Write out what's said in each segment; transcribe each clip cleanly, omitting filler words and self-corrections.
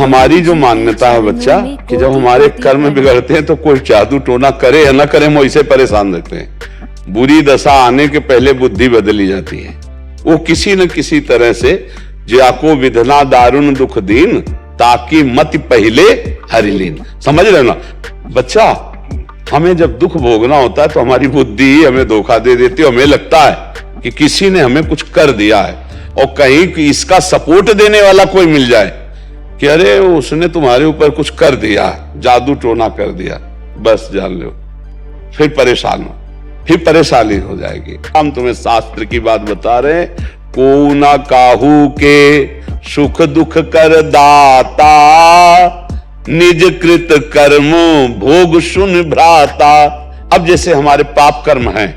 हमारी जो मान्यता है बच्चा कि जब हमारे कर्म बिगड़ते हैं तो कोई जादू टोना करे या ना करे, हम वैसे परेशान रहते हैं। बुरी दशा आने के पहले बुद्धि बदली जाती है। वो किसी न किसी तरह से जाको विधना दारुण दुख दीन ताकि मत पहले हरिलीन। समझ रहे ना बच्चा, हमें जब दुख भोगना होता है तो हमारी बुद्धि ही हमें धोखा दे देती है। हमें लगता है कि किसी ने हमें कुछ कर दिया है और कहीं कि इसका सपोर्ट देने वाला कोई मिल जाए कि अरे उसने तुम्हारे ऊपर कुछ कर दिया, जादू टोना कर दिया, बस जान लो फिर परेशान हो, फिर परेशानी हो जाएगी। हम तुम्हें शास्त्र की बात बता रहे हैं, को ना काहू के सुख दुख कर दाता, निज कृत कर्म भोग सुन भ्राता। अब जैसे हमारे पाप कर्म हैं,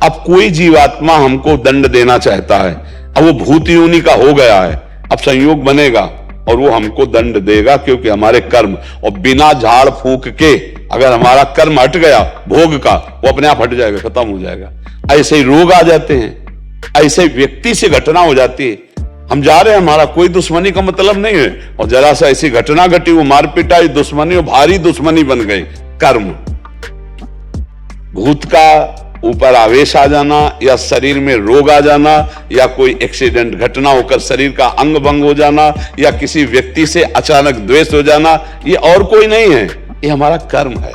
अब कोई जीवात्मा हमको दंड देना चाहता है, अब वो भूत योनि का हो गया है, अब संयोग बनेगा और वो हमको दंड देगा क्योंकि हमारे कर्म, और बिना झाड़ फूंक के अगर हमारा कर्म हट गया भोग का, वो अपने आप हट जाएगा, खत्म हो जाएगा। ऐसे ही रोग आ जाते हैं, ऐसे व्यक्ति से घटना हो जाती है, हम जा रहे हैं, हमारा कोई दुश्मनी का मतलब नहीं है, और जरा सा ऐसी घटना घटी, वो मार पिटाई, दुश्मनी और भारी दुश्मनी बन गई। कर्म, भूत का ऊपर आवेश आ जाना, या शरीर में रोग आ जाना, या कोई एक्सीडेंट घटना होकर शरीर का अंग भंग हो जाना, या किसी व्यक्ति से अचानक द्वेष हो जाना, ये और कोई नहीं है, ये हमारा कर्म है।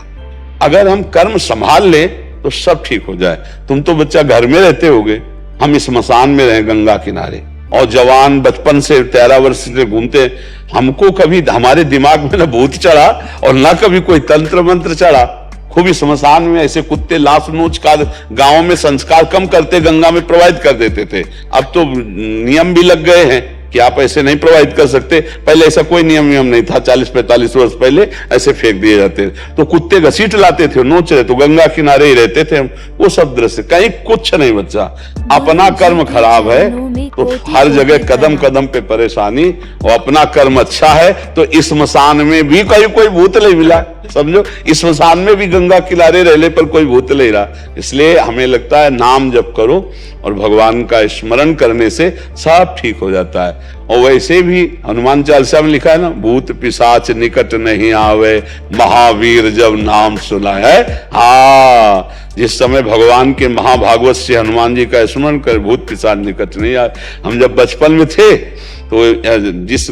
अगर हम कर्म संभाल ले तो सब ठीक हो जाए। तुम तो बच्चा घर में रहते होगे, हम इस स्मशान में रहे गंगा किनारे, और जवान बचपन से 13 वर्ष से घूमते, हमको कभी हमारे दिमाग में ना भूत चढ़ा और ना कभी कोई तंत्र मंत्र चढ़ा। खूब इस स्मशान में ऐसे कुत्ते लाश नोच का गांव में संस्कार कम करते, गंगा में प्रोवाइड कर देते थे। अब तो नियम भी लग गए हैं कि आप ऐसे नहीं प्रोवाइड कर सकते। पहले ऐसा कोई नियम नहीं था, 40-45 वर्ष पहले ऐसे फेंक दिए जाते, तो कुत्ते घसीट लाते थे, नोच रहे तो गंगा किनारे ही रहते थे हम। वो सब दृश्य कहीं कुछ नहीं बच्चा, अपना कर्म खराब है तो हर जगह कदम कदम पे परेशानी, और अपना कर्म अच्छा है तो इस स्मशान में भी कोई भूत नहीं मिला। समझो, इस स्मशान में भी गंगा किनारे रहने पर कोई भूत नहीं रहा। इसलिए हमें लगता है नाम जप करो और भगवान का स्मरण करने से सब ठीक हो जाता है। और वैसे भी हनुमान चालीसा में लिखा है ना, भूत पिशाच निकट नहीं आवे, महावीर जब नाम सुना है। हाँ, जिस समय भगवान के महाभागवत से हनुमान जी का स्मरण कर भूत पिशाच निकट नहीं आए। हम जब बचपन में थे तो जिस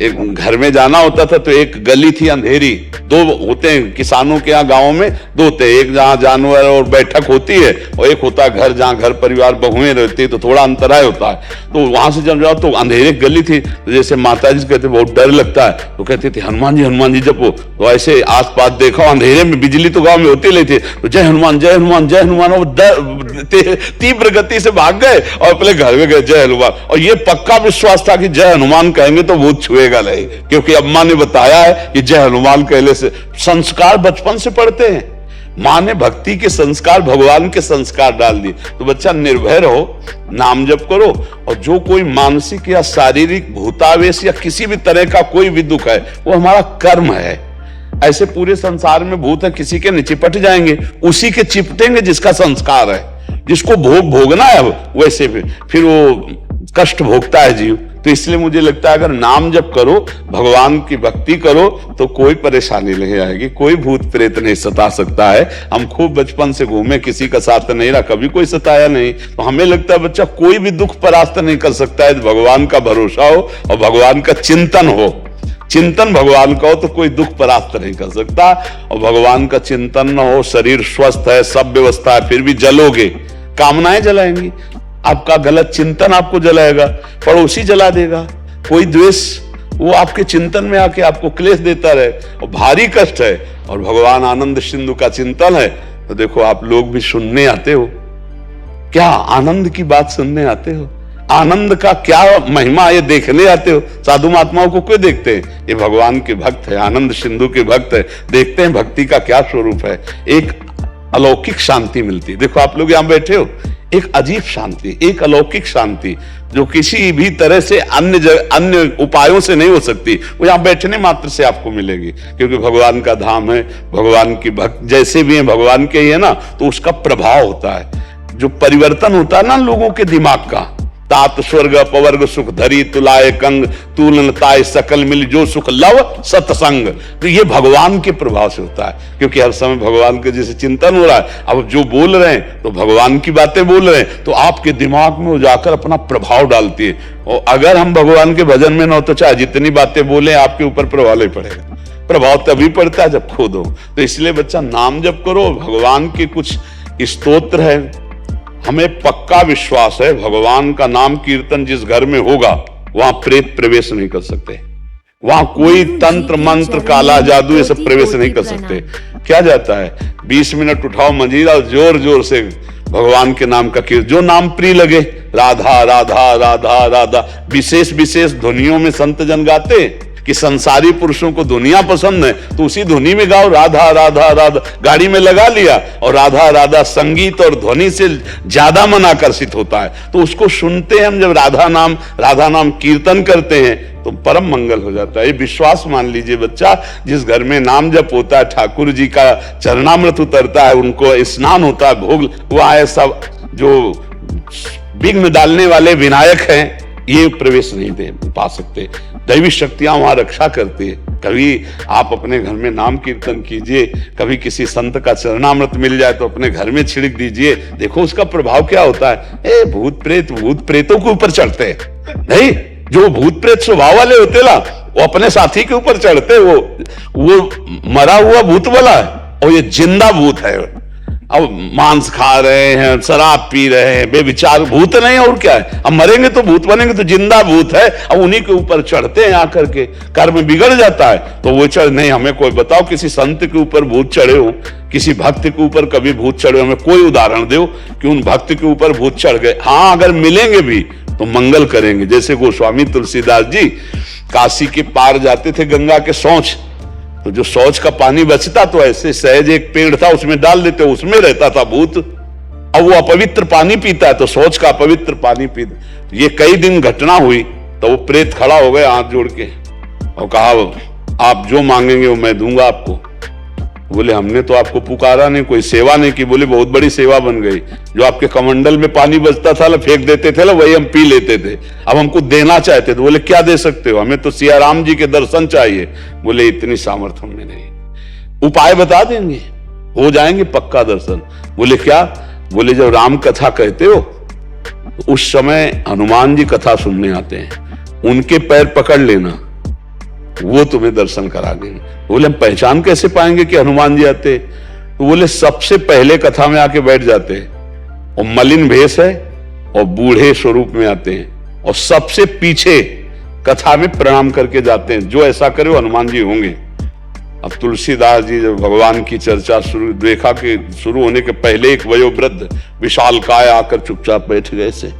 एक घर में जाना होता था तो एक गली थी अंधेरी, दो होते हैं किसानों के यहाँ गाँव में, दो होते हैं, एक जहाँ जानवर और बैठक होती है और एक होता है घर जहाँ घर परिवार बहुएं रहती है, तो थोड़ा अंतराय होता है। तो वहां से जब जाओ तो अंधेरे गली थी, तो जैसे माता जी कहते बहुत डर लगता है तो कहते थे हनुमान जी जपो। तो ऐसे आस पास देखो अंधेरे में, बिजली तो गाँव में होती नहीं थी, तो जय हनुमान जय हनुमान जय हनुमान, वो तीव्र गति से भाग गए और अपने घर में गए जय हनुमान। और ये पक्का विश्वास था कि जय हनुमान कहेंगे तो भूत छुएगा नहीं, क्योंकि अम्मा ने बताया है कि जय हनुमान कहने से संस्कार बचपन से पढ़ते हैं। मां ने भक्ति के संस्कार, भगवान के संस्कार डाल दिए। तो बच्चा निर्भय रहो, नाम जप करो, और जो कोई मानसिक या शारीरिक भूतावेश या किसी भी तरह का कोई भी दुख है वो हमारा कर्म है। ऐसे पूरे संसार में भूत है, किसी के निचिपट जाएंगे, उसी के चिपटेंगे जिसका संस्कार है, जिसको भोगना है वैसे फिर वो कष्ट भोगता है जीव। तो इसलिए मुझे लगता है अगर नाम जप करो, भगवान की भक्ति करो तो कोई परेशानी नहीं आएगी, कोई भूत प्रेत नहीं सता सकता है। हम खूब बचपन से घूमे, किसी का साथ नहीं रहा, कभी कोई सताया नहीं। तो हमें लगता है बच्चा कोई भी दुख परास्त नहीं कर सकता है, भगवान का भरोसा हो और भगवान का चिंतन हो। चिंतन भगवान का हो तो कोई दुख परास्त नहीं कर सकता। और भगवान का चिंतन न हो, शरीर स्वस्थ है, सब व्यवस्था है, फिर भी जलोगे, कामनाएं जलाएंगी, आपका गलत चिंतन आपको जलाएगा, पड़ोसी जला देगा, कोई द्वेष वो आपके चिंतन में आके आपको क्लेश देता रहे और भारी कष्ट है। और भगवान आनंद सिंधु का चिंतन है तो देखो आप लोग भी सुनने आते हो, क्या आनंद की बात सुनने आते हो, आनंद का क्या महिमा ये देखने आते हो। साधु महात्माओं को क्यों देखते हैं? ये भगवान के भक्त है, आनंद सिंधु के भक्त है, देखते हैं भक्ति का क्या स्वरूप है। एक अलौकिक शांति मिलती है। देखो आप लोग यहाँ बैठे हो, एक अजीब शांति, एक अलौकिक शांति जो किसी भी तरह से अन्य उपायों से नहीं हो सकती, वो यहाँ बैठने मात्र से आपको मिलेगी। क्योंकि भगवान का धाम है, भगवान की भक्त जैसे भी हैं भगवान के ही है ना, तो उसका प्रभाव होता है, जो परिवर्तन होता है ना लोगों के दिमाग का, तात स्वर्ग अपवर्ग सुख धरी तुलाए कंग तूलन ताय सकल मिल जो सुख लव सत्संग। तो ये भगवान के प्रभाव से होता है, क्योंकि हर समय भगवान के जैसे चिंतन हो रहा है। अब जो बोल रहे हैं तो भगवान की बातें बोल रहे हैं, तो आपके दिमाग में वो जाकर अपना प्रभाव डालती है। और अगर हम भगवान के भजन में न हो तो चाहे जितनी बातें बोले आपके ऊपर प्रभाव नहीं पड़ेगा। प्रभाव तभी पड़ता है जब खुद हो। तो इसलिए बच्चा नाम जप करो। भगवान के कुछ स्तोत्र है, हमें पक्का विश्वास है भगवान का नाम कीर्तन जिस घर में होगा वहां प्रेत प्रवेश नहीं कर सकते, वहां कोई तंत्र मंत्र काला जादू ये सब प्रवेश नहीं कर सकते। क्या जाता है 20 मिनट उठाओ मंजीरा, जोर जोर से भगवान के नाम का कीर्तन, जो नाम प्रिय लगे, राधा राधा राधा राधा। विशेष विशेष ध्वनियों में संत जन गाते कि संसारी पुरुषों को दुनिया पसंद है तो उसी ध्वनि में गाओ राधा राधा राधा। गाड़ी में लगा लिया और राधा राधा, संगीत और ध्वनि से ज्यादा मन आकर्षित होता है, तो उसको सुनते हैं हम। जब राधा नाम कीर्तन करते हैं तो परम मंगल हो जाता है। ये विश्वास मान लीजिए बच्चा, जिस घर में नाम जप होता है, ठाकुर जी का चरणामृत उतरता है, उनको स्नान होता है, भोग हुआ है, सब जो विघ्न डालने वाले विनायक हैं ये प्रवेश नहीं दे पा सकते। दैवी शक्तियां वहां रक्षा करती है। कभी आप अपने घर में नाम कीर्तन कीजिए, कभी किसी संत का चरणामृत मिल जाए तो अपने घर में छिड़क दीजिए, देखो उसका प्रभाव क्या होता है। भूत प्रेतों के ऊपर चढ़ते हैं नहीं, जो भूत प्रेत स्वभाव वाले होते ना वो अपने साथी के ऊपर चढ़ते, वो मरा हुआ भूत वाला है और ये जिंदा भूत है। अब मांस खा रहे हैं, शराब पी रहे हैं, बेविचार भूत नहीं और क्या है। अब मरेंगे तो भूत बनेंगे, तो जिंदा भूत है। अब उन्हीं के ऊपर चढ़ते हैं आकर के, कर्म बिगड़ जाता है तो वो चढ़ नहीं। हमें कोई बताओ किसी संत के ऊपर भूत चढ़े हो, किसी भक्त के ऊपर कभी भूत चढ़े, हमें कोई उदाहरण दो कि उन भक्त के ऊपर भूत चढ़ गए। हाँ, अगर मिलेंगे भी तो मंगल करेंगे। जैसे गोस्वामी तुलसीदास जी काशी के पार जाते थे गंगा के शौच, तो जो शौच का पानी बचता तो ऐसे सहज एक पेड़ था उसमें डाल देते, उसमें रहता था भूत। अब वो अपवित्र पानी पीता है तो शौच का अपवित्र पानी पीता। ये कई दिन घटना हुई तो वो प्रेत खड़ा हो गए हाथ जोड़ के और कहा आप जो मांगेंगे वो मैं दूंगा आपको। बोले हमने तो आपको पुकारा नहीं, कोई सेवा नहीं की। बोले बहुत बड़ी सेवा बन गई, जो आपके कमंडल में पानी बचता था ना फेंक देते थे ना, वही हम पी लेते थे, अब हमको देना चाहते थे। बोले क्या दे सकते हो? हमें तो सिया राम जी के दर्शन चाहिए। बोले इतनी सामर्थ्य हमने नहीं, उपाय बता देंगे, हो जाएंगे पक्का दर्शन। बोले क्या? बोले जब राम कथा कहते हो तो उस समय हनुमान जी कथा सुनने आते हैं, उनके पैर पकड़ लेना, वो तुम्हें दर्शन करा देंगे। बोले हम पहचान कैसे पाएंगे कि हनुमान जी आते? तो बोले सबसे पहले कथा में आके बैठ जाते हैं और मलिन भेष है और बूढ़े स्वरूप में आते हैं और सबसे पीछे कथा में प्रणाम करके जाते हैं। जो ऐसा करे वो हनुमान जी होंगे। अब तुलसीदास जी जब भगवान की चर्चा शुरू देखा कि शुरू होने के पहले एक वयोवृद्ध विशाल काय आकर चुपचाप बैठ गए से,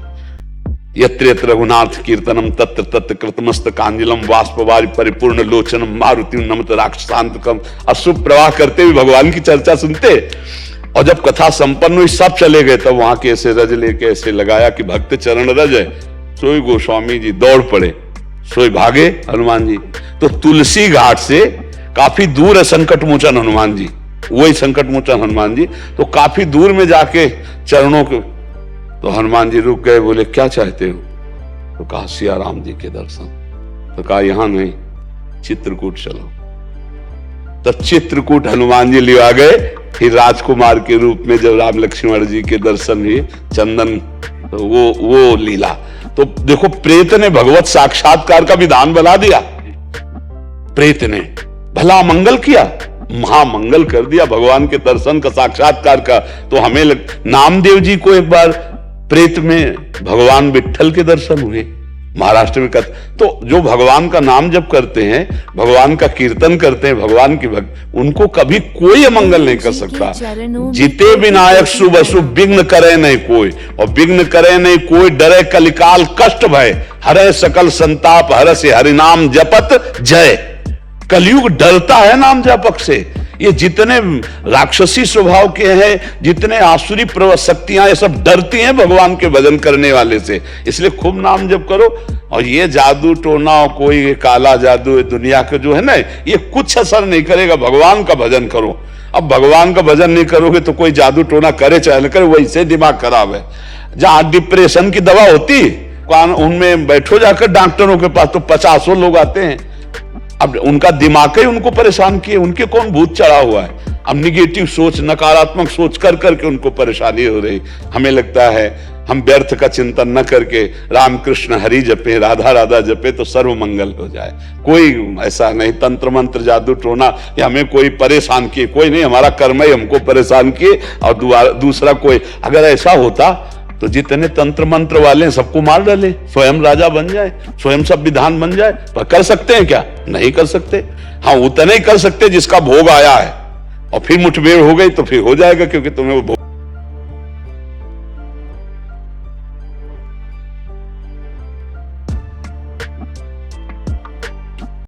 यत्र यत्र रघुनाथ कीर्तनम तत्र तत्र कृतमस्त कांजलम वाष्पवारि परिपूर्ण लोचनम मारुति नमत राक्षसांतकम। अशुभ प्रवाह करते हुए भगवान की चर्चा सुनते। और जब कथा संपन्न हुई सब चले गए तब वहां के ऐसे रज लेके ऐसे लगाया कि भक्त चरण रज है, सोई गोस्वामी जी दौड़ पड़े, सोई भागे हनुमान जी। तो तुलसी घाट से काफी दूर है संकट मोचन हनुमान जी, वही संकट मोचन हनुमान जी। तो काफी दूर में जाके चरणों के, तो हनुमान जी रुक गए। बोले क्या चाहते हो? तो कहा सिया राम जी के दर्शन। तो कहा यहां नहीं, चित्रकूट चलो। तो चित्रकूट हनुमान जी ले आ गए। फिर राजकुमार के रूप में जब राम लक्ष्मण जी के दर्शन हुए, चंदन, तो वो लीला। तो देखो प्रेत ने भगवत साक्षात्कार का विधान बना दिया। प्रेत ने भला मंगल किया, महामंगल कर दिया भगवान के दर्शन का, साक्षात्कार का। तो हमें नामदेव जी को एक बार प्रेत में भगवान विट्ठल के दर्शन हुए महाराष्ट्र में। तो जो भगवान का नाम जप करते हैं, भगवान का कीर्तन करते हैं, भगवान की भक्त, उनको कभी कोई अमंगल नहीं कर सकता। जीते विनायक शुभ अशुभ विघ्न करे नहीं कोई, और विघ्न करे नहीं कोई, डरे कलिकाल कष्ट भय, हरे सकल संताप हरसे हरिनाम जपत जय। कलयुग डरता है नाम जपक से। ये जितने राक्षसी स्वभाव के हैं, जितने आसुरी शक्तियां, ये सब डरती हैं भगवान के भजन करने वाले से। इसलिए खूब नाम जप करो। और ये जादू टोना, कोई काला जादू दुनिया का जो है ना, ये कुछ असर नहीं करेगा। भगवान का भजन करो। अब भगवान का भजन नहीं करोगे तो कोई जादू टोना करे चाहे न करे, वैसे दिमाग खराब है। जहां डिप्रेशन की दवा होती कान उनमें बैठो जाकर डॉक्टरों के पास, तो 50 लोग आते हैं। अब उनका दिमाग ही उनको परेशान किए, उनके कौन भूत चढ़ा हुआ है। अब निगेटिव सोच, नकारात्मक सोच कर करके उनको परेशानी हो रही। हमें लगता है हम व्यर्थ का चिंतन न करके राम कृष्ण हरि जपे, राधा राधा जपे तो सर्व मंगल हो जाए। कोई ऐसा नहीं तंत्र मंत्र जादू टोना या हमें कोई परेशान किए, कोई नहीं, हमारा कर्म ही हमको परेशान किए। और दूसरा कोई अगर ऐसा होता तो जितने तंत्र मंत्र वाले सबको मार डाले, स्वयं राजा बन जाए, स्वयं संविधान बन जाए। पर कर सकते हैं क्या? नहीं कर सकते। हाँ, उतने ही कर सकते जिसका भोग आया है, और फिर मुठभेड़ हो गई तो फिर हो जाएगा, क्योंकि तुम्हें वो